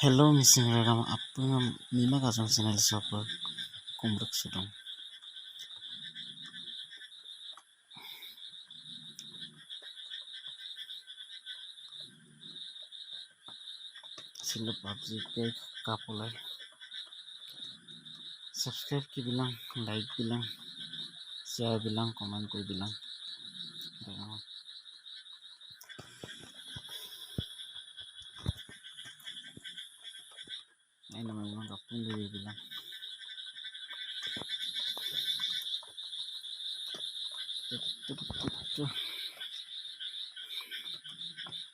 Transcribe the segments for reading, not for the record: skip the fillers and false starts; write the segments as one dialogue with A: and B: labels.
A: Hello Missing Ragam Apung Nima Kasong Channel Support Kumbruk Sudong Sila PUBG ke kapulai subscribe ki bilang like bilang share bilang comment ko bilang Ragam ay naman mga kapung bilang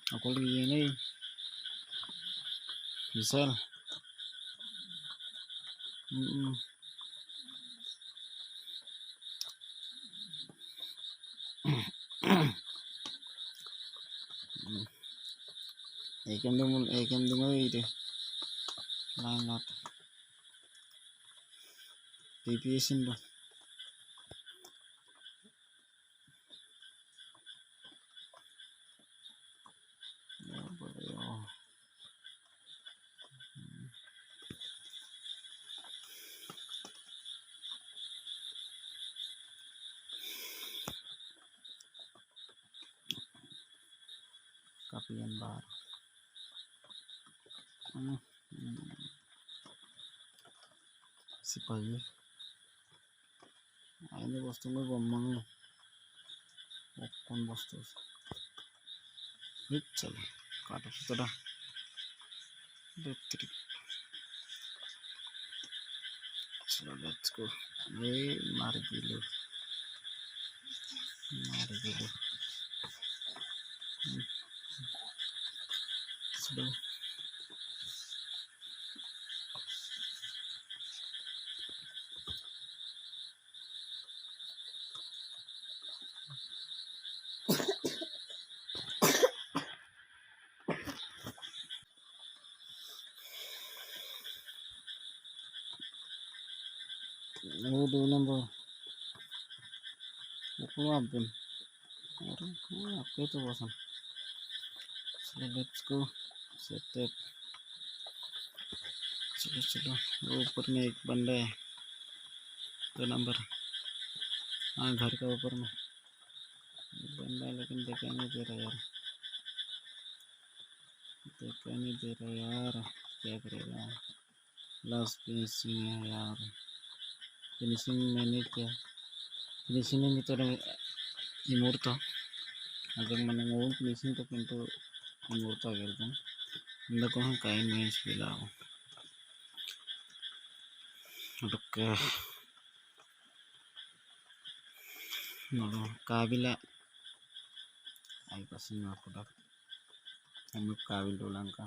A: ako liyan eh misal ekam dungo ide langat PPSin do kapian bar si pagi ini bostu mo bomang kon bostu hit chalo kato sudah Electric. So let's go. Margilo. Slow. Do number. Buku abun. Apa itu bosan? So let's go. Setup. चलो ऊपर में एक बंदा है 2 number हाँ घर का ऊपर में बंदा है लेकिन दिखाई नहीं दे रहा यार क्या करेगा लास्ट फिनिशिंग है यार फिनिशिंग मैंने किया फिनिशिंग में तो इमोर्ता अगर मैंने वो फिनिशिंग तो किंतु इमोर्ता करता इंदको हम काइन मैच बिलाओ ಅದಕ್ಕೆ ನೋಡು ಕಾಬಿಲ ಐಪರ್ಸೆಂಟ್ ಮಾಡ್ಕೊಡ ನಮಗೆ ಕಾಬಿಲ್ ಡೋಲಂಕ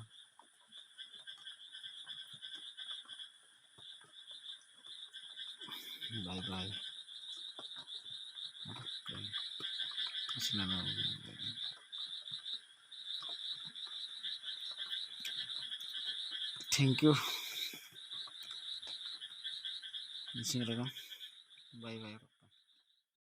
A: ಬಾಯ್ ಬಾಯ್ ಅದಕ್ಕೆ ಥ್ಯಾಂಕ್ ಯು Bye bye.